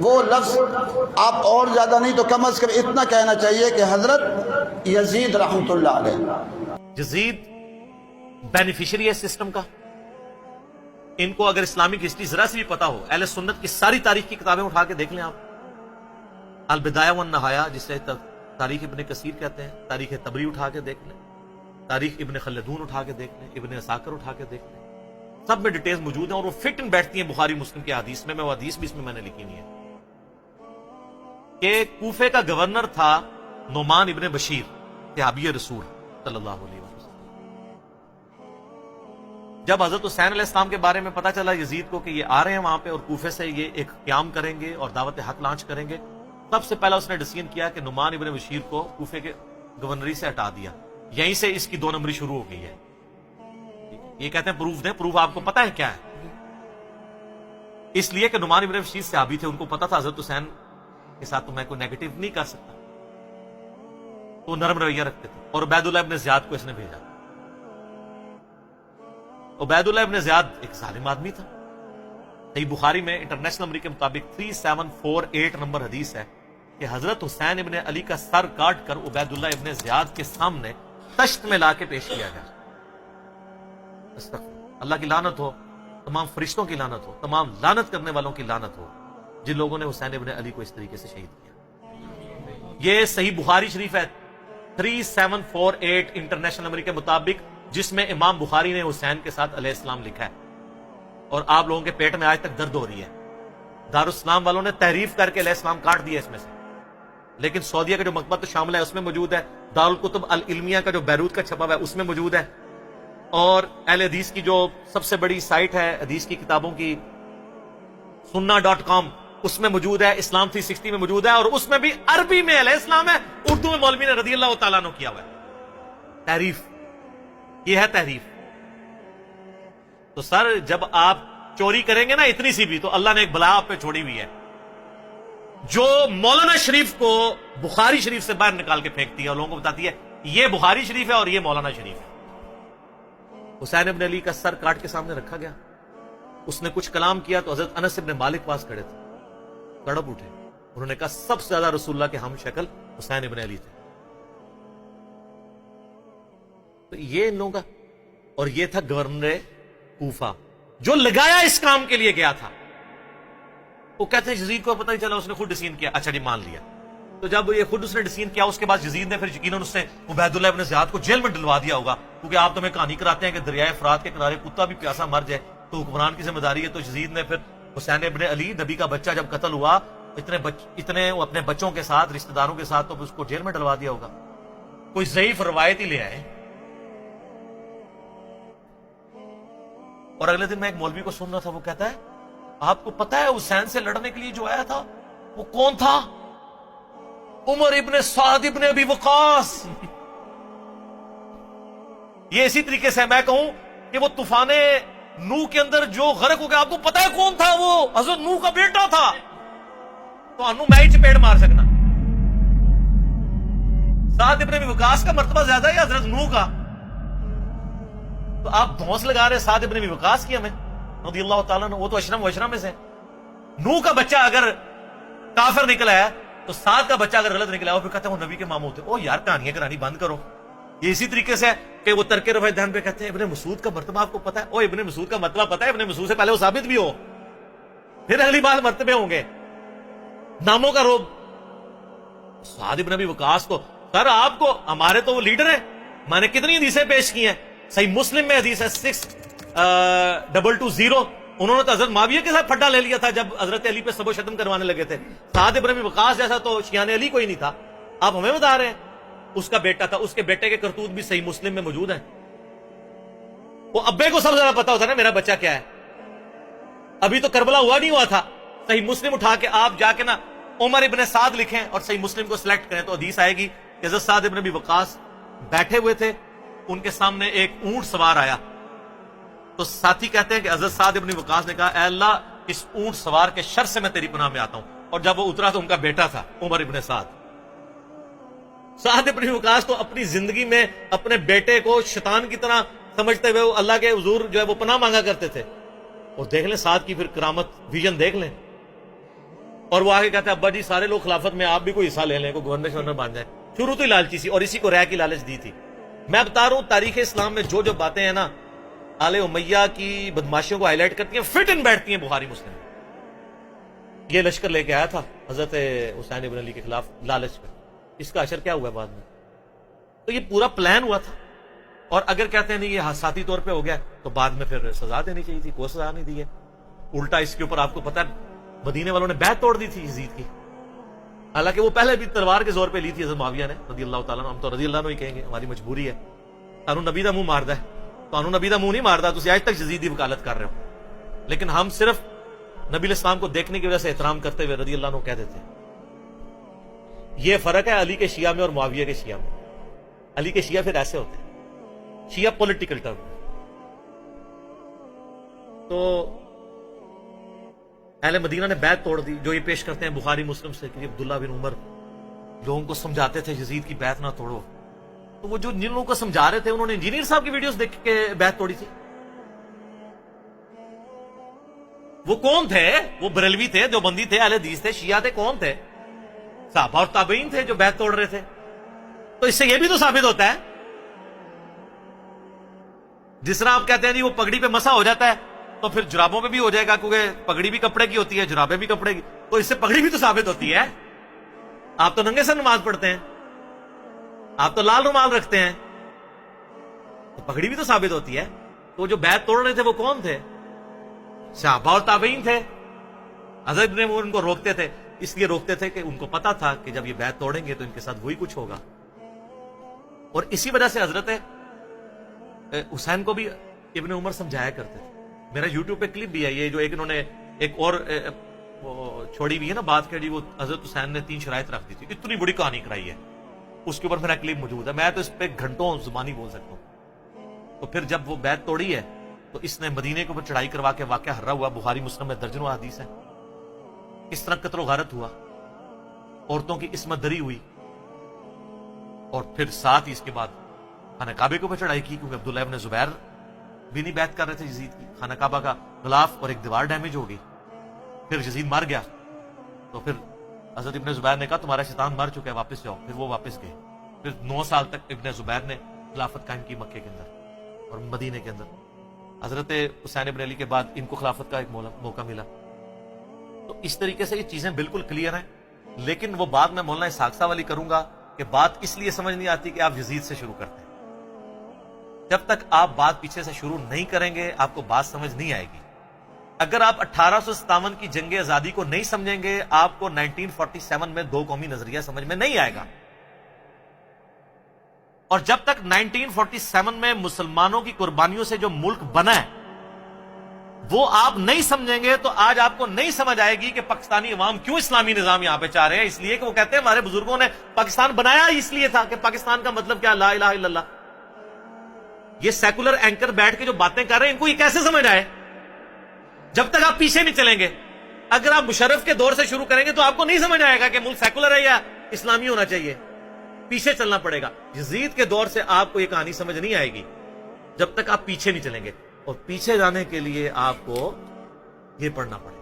وہ لفظ آپ اور زیادہ نہیں تو کم از کم اتنا کہنا چاہیے کہ حضرت یزید رحمۃ اللہ علیہ، یزید بینیفیشری ہے سسٹم کا. ان کو اگر اسلامک ہسٹری ذرا سے بھی پتا ہو، اہل سنت کی ساری تاریخ کی کتابیں اٹھا کے دیکھ لیں آپ، البدایہ والنہایہ جسے تاریخ ابن کثیر کہتے ہیں، تاریخ طبری اٹھا کے دیکھ لیں، تاریخ ابن خلدون اٹھا کے دیکھ لیں، ابن عساکر اٹھا کے دیکھ لیں، سب میں ڈیٹیلز موجود ہیں اور وہ فٹ ان بیٹھتی ہیں بخاری مسلم کے حدیث میں. وہ حدیث بھی اس میں نے لکھی نہیں ہے کہ کوفے کا گورنر تھا نعمان ابن بشیر صحابی رسول صلی اللہ علیہ وسلم. جب حضرت حسین علیہ السلام کے بارے میں پتا چلا یزید کو کہ یہ آ رہے ہیں وہاں پہ اور کوفے سے یہ ایک قیام کریں گے اور دعوت حق لانچ کریں گے، سب سے پہلا اس نے ڈیسیژن کیا کہ نعمان ابن بشیر کو کوفے کے گورنری سے ہٹا دیا. یہیں سے اس کی 2 نمبری شروع ہو گئی ہے. یہ کہتے ہیں پروف دیں، پروف آپ کو پتا ہے کیا ہے؟ اس لیے کہ نعمان ابن بشیر صحابی تھے، ان کو پتا تھا حضرت حسین کے ساتھ تو میں کوئی نیگیٹو نہیں کر سکتا، تو نرم رویہ رکھتے تھے. اور عبید اللہ ابن زیاد کو اس نے بھیجا. عبید اللہ ابن زیاد ایک ظالم آدمی تھا. صحیح بخاری میں انٹرنیشنل نمبر کے مطابق 3748 نمبر حدیث ہے کہ حضرت حسین ابن علی کا سر کاٹ کر عبید اللہ ابن زیاد کے سامنے تشت میں لا کے پیش کیا گیا. اللہ کی لعنت ہو، تمام فرشتوں کی لعنت ہو، تمام لعنت کرنے والوں کی لعنت ہو جن لوگوں نے حسین ابن علی کو اس طریقے سے شہید کیا. یہ صحیح بخاری شریف ہے 3748 انٹرنیشنل نمبر کے مطابق، جس میں امام بخاری نے حسین کے ساتھ علیہ السلام لکھا ہے. اور آپ لوگوں کے پیٹ میں آج تک درد ہو رہی ہے. دارالاسلام والوں نے تحریف کر کے علیہ السلام کاٹ دیا اس میں سے، لیکن سعودیہ کا جو مکتبۃ شامل ہے اس میں موجود ہے. دارالکتب العلمیہ کا جو بیروت کا چھپا ہوا ہے اس میں موجود ہے. اور اہل حدیث کی جو سب سے بڑی سائٹ ہے حدیث کی کتابوں کی sunna.com اس میں موجود ہے. اسلام 360 میں موجود ہے، اور اس میں بھی عربی میں علیہ السلام ہے، اردو میں مولوی نے رضی اللہ تعالیٰ عنہ کیا ہوا ہے. تحریف، یہ ہے تحریف. تو سر جب آپ چوری کریں گے نا اتنی سی بھی، تو اللہ نے ایک بلا آپ پہ چھوڑی ہوئی ہے جو مولانا شریف کو بخاری شریف سے باہر نکال کے پھینکتی ہے اور لوگوں کو بتاتی ہے یہ بخاری شریف ہے اور یہ مولانا شریف ہے. حسین ابن علی کا سر کاٹ کے سامنے رکھا گیا. اس نے کچھ کلام کیا تو حضرت انس ابن مالک پاس کھڑے تھے، تڑپ اٹھے. انہوں نے کہا سب سے زیادہ رسول اللہ کے ہم شکل حسین ابن علی تھے. تو یہ ان لوگوں کا، اور یہ تھا گورنر کوفہ جو لگایا اس کام کے لیے گیا تھا. وہ کہتے ہیں یزید کو پتہ نہیں چلا، اس نے خود ڈیسیژن کیا. اچھا جی مان لیا. تو جب یہ خود اس نے ڈیسیژن کیا اس کے بعد یزید نے پھر یقیناً اس نے عبید اللہ ابن زیاد کو جیل میں ڈلوا دیا ہوگا، کیونکہ آپ تو ہمیں کہانی کراتے ہیں کہ دریائے فرات کے کنارے کتا بھی پیاسا مر جائے تو حکمران کی ذمہ داری ہے. تو یزید نے پھر حسین ابن علی نبی کا بچہ جب قتل ہوا اتنے اپنے بچوں کے ساتھ رشتہ داروں کے ساتھ، تو اس کو جیل میں ڈلوا دیا ہوگا. کوئی ضعیف روایت ہی لے آئے. اور اگلے دن میں ایک مولوی کو سن رہا تھا، وہ کہتا ہے آپ کو پتا ہے حسین سے لڑنے کے لیے جو آیا تھا وہ کون تھا؟ عمر ابن سعد ابن ابی وقاص. یہ اسی طریقے سے میں کہوں کہ وہ طوفان نوح کے اندر جو غرق ہو گیا، آپ کو پتا ہے کون تھا؟ وہ حضرت نوح کا بیٹا تھا. تو انو میں ہی چپیڑ مار سکنا. سعد ابن ابی وقاص کا مرتبہ زیادہ ہے حضرت نوح کا. تو آپ دھونس لگا رہے سعد ابن ابی وقاص کی ہمیں رضی اللہ تعالیٰ نے. وہ تو اشرم و اشرم میں سے. نوح کا بچہ اگر کافر نکلا ہے تو سعد کا بچہ اگر غلط نکلا ہے، پھر کہتے ہیں وہ نبی کے ماموں تھے. او یار کہانیاں کرانی بند کرو. یہ اسی طریقے سے کہ وہ ترک رفع دہن پہ کہتے ہیں ابن مسعود کا مرتبہ آپ کو پتا ہے؟ او ابن مسعود کا مرتبہ پتا ہے؟ ابن مسعود سے پہلے وہ ثابت بھی ہو، پھر اگلی بات مرتبے ہوں گے. ناموں کا روب. سعد ابن ابی وقاص کو سر آپ کو، ہمارے تو وہ لیڈر ہیں. میں نے کتنی حدیثیں پیش کی ہیں. صحیح مسلم میں حدیث ہے 6220. انہوں نے تو حضرت معاویہ کے ساتھ پھڈا لے لیا تھا جب حضرت علی پہ سب و شتم کروانے لگے تھے. سعد ابن ابی وقاص جیسا تو شیان علی کوئی نہیں تھا. آپ ہمیں بتا رہے ہیں اس کا بیٹا تھا. اس کے بیٹے کے کرتوت بھی صحیح مسلم میں موجود ہیں. وہ ابے کو سب سے زیادہ پتا ہوتا ہے نا میرا بچہ کیا ہے. ابھی تو کربلا ہوا نہیں ہوا تھا. صحیح مسلم اٹھا کے آپ جا کے نا عمر ابن سعد لکھیں اور صحیح مسلم کو سلیکٹ کریں تو حدیث آئے گی کہ حضرت سعد ابن ابی وقاص بیٹھے ہوئے تھے، ان کے سامنے ایک اونٹ سوار آیا. تو ساتھی کہتے ہیں کہ حضرت سعد ابن وقاص نے کہا اے اللہ اس اونٹ سوار کے شر سے میں تیری پناہ میں آتا ہوں. اور جب وہ اترا تو ان کا بیٹا تھا عمر ابن سعد. سعد ابن وقاص تو اپنی زندگی میں اپنے بیٹے کو شیطان کی طرح سمجھتے ہوئے وہ اللہ کے حضور جو ہے وہ پناہ مانگا کرتے تھے. اور دیکھ لیں سعد کی پھر کرامت، ویژن دیکھ لیں. اور وہ آگے کہتا ہے ابا جی سارے لوگ خلافت میں آپ بھی کوئی حصہ لے لیں, کو گورنر شورنر بن جائے. شروع تو ہی لالچی سی, اور اسی کو رائے کی لالچ دی تھی. میں بتا رہا ہوں تاریخ اسلام میں جو باتیں ہیں نا آل امیہ کی بدماشیوں کو ہائی لائٹ کرتی ہیں, فٹ ان بیٹھتی ہیں بخاری مسلم. یہ لشکر لے کے آیا تھا حضرت حسین ابن علی کے خلاف لالچ میں, اس کا اشر کیا ہوا بعد میں؟ تو یہ پورا پلان ہوا تھا. اور اگر کہتے ہیں نہیں یہ حادثاتی طور پہ ہو گیا تو بعد میں پھر سزا دینی چاہیے تھی, کوئی سزا نہیں دی ہے. الٹا اس کے اوپر آپ کو پتا ہے مدینے والوں نے بیعت توڑ دی تھی یزید کی, حالانکہ وہ پہلے بھی تلوار کے زور پہ لی تھی حضرت معاویہ نے رضی اللہ تعالیٰ عنہ. ہم تو رضی اللہ عنہ ہی کہیں گے, ہماری مجبوری ہے. تانوں نبی دا منہ ماردا ہے, تانوں نبی دا منہ نہیں ماردا, تسی آج تک یزید دی وکالت کر رہے ہو. لیکن ہم صرف نبی علیہ السلام کو دیکھنے کی وجہ سے احترام کرتے ہوئے رضی اللہ عنہ کہہ دیتے ہیں. یہ فرق ہے علی کے شیعہ میں اور معاویہ کے شیعہ میں. علی کے شیعہ پھر ایسے ہوتے ہیں, شیعہ پولیٹیکل ٹرم. تو اہل مدینہ نے بیعت توڑ دی. جو یہ پیش کرتے ہیں بخاری مسلم سے کہ عبداللہ بن عمر لوگوں کو سمجھاتے تھے یزید کی بیعت نہ توڑو, تو وہ جو جن لوگوں کو سمجھا رہے تھے انہوں نے انجینئر صاحب کی ویڈیوز دیکھ کے بیعت توڑی تھی. وہ کون تھے؟ وہ بریلوی تھے, دیوبندی تھے, اہل حدیث تھے, شیعہ تھے, کون تھے؟ صحابہ اور تابعین تھے جو بیعت توڑ رہے تھے. تو اس سے یہ بھی تو ثابت ہوتا ہے, جس طرح آپ کہتے ہیں جی وہ پگڑی پہ مسا ہو جاتا ہے تو پھر جرابوں پہ بھی ہو جائے گا, کیونکہ پگڑی بھی کپڑے کی ہوتی ہے, جرابیں بھی کپڑے کی, تو اس سے پگڑی بھی تو ثابت ہوتی ہے. آپ تو ننگے سے نماز پڑھتے ہیں, آپ تو لال رومال رکھتے ہیں, تو پگڑی بھی تو ثابت ہوتی ہے. تو جو بیعت توڑ رہے تھے وہ کون تھے؟ صحابہ اور تابعین تھے. حضرت نے وہ ان کو روکتے تھے, اس لیے روکتے تھے کہ ان کو پتا تھا کہ جب یہ بیعت توڑیں گے تو ان کے ساتھ وہی کچھ ہوگا. اور اسی وجہ سے حضرت حسین کو بھی ابن عمر سمجھایا کرتے تھے. میرا یوٹیوب پہ کلپ بھی ہے یہ, جو انہوں نے ایک اور چھوڑی ہوئی ہے نا بات کہ جی وہ حضرت حسین نے 3 شرائط رکھ دی تھی, اتنی بڑی کہانی کرائی ہے, اس کے اوپر میرا کلپ موجود ہے. میں تو اس پہ گھنٹوں زبانی بول سکتا ہوں. تو پھر جب وہ بیعت توڑی ہے تو اس نے مدینے کے اوپر چڑھائی کروا کے واقعہ ہررا ہوا. بخاری مسلم میں درجنوں حدیث ہے کس طرح قتل و غارت ہوا, عورتوں کی عصمت دری ہوئی, اور پھر ساتھ ہی اس کے بعد خانہ کعبے کے اوپر چڑھائی کی, کیونکہ عبداللہ ابن زبیر بھی نہیں بیعت کر رہے تھے یزید کی. خانہ کعبہ کا غلاف اور ایک دیوار ڈیمیج ہو گئی, پھر یزید مر گیا. تو پھر حضرت ابن زبیر نے کہا تمہارا شیطان مر چکا ہے, واپس جاؤ. پھر وہ واپس گئے. پھر 9 سال تک ابن زبیر نے خلافت قائم کی مکے کے اندر اور مدینے کے اندر. حضرت حسین ابن علی کے بعد ان کو خلافت کا ایک موقع ملا. تو اس طریقے سے یہ چیزیں بالکل کلیئر ہیں. لیکن وہ بات میں مولانا اسحاق صاحب والی کروں گا کہ بات اس لیے سمجھ نہیں آتی کہ آپ یزید سے شروع کرتے ہیں. جب تک آپ بات پیچھے سے شروع نہیں کریں گے آپ کو بات سمجھ نہیں آئے گی. اگر آپ 1857 کی جنگ آزادی کو نہیں سمجھیں گے آپ کو 1947 میں 2 قومی نظریہ سمجھ میں نہیں آئے گا. اور جب تک 1947 میں مسلمانوں کی قربانیوں سے جو ملک بنا ہے وہ آپ نہیں سمجھیں گے تو آج آپ کو نہیں سمجھ آئے گی کہ پاکستانی عوام کیوں اسلامی نظام یہاں پہ چاہ رہے ہیں. اس لیے کہ وہ کہتے ہیں ہمارے بزرگوں نے پاکستان بنایا اس لیے تھا کہ پاکستان کا مطلب کیا, لا الہ الا اللہ. یہ سیکولر اینکر بیٹھ کے جو باتیں کر رہے ہیں ان کو یہ کیسے سمجھ آئے جب تک آپ پیچھے نہیں چلیں گے. اگر آپ مشرف کے دور سے شروع کریں گے تو آپ کو نہیں سمجھ آئے گا کہ ملک سیکولر ہے یا اسلامی ہونا چاہیے. پیچھے چلنا پڑے گا. یزید کے دور سے آپ کو یہ کہانی سمجھ نہیں آئے گی جب تک آپ پیچھے نہیں چلیں گے. اور پیچھے جانے کے لیے آپ کو یہ پڑھنا پڑے گا.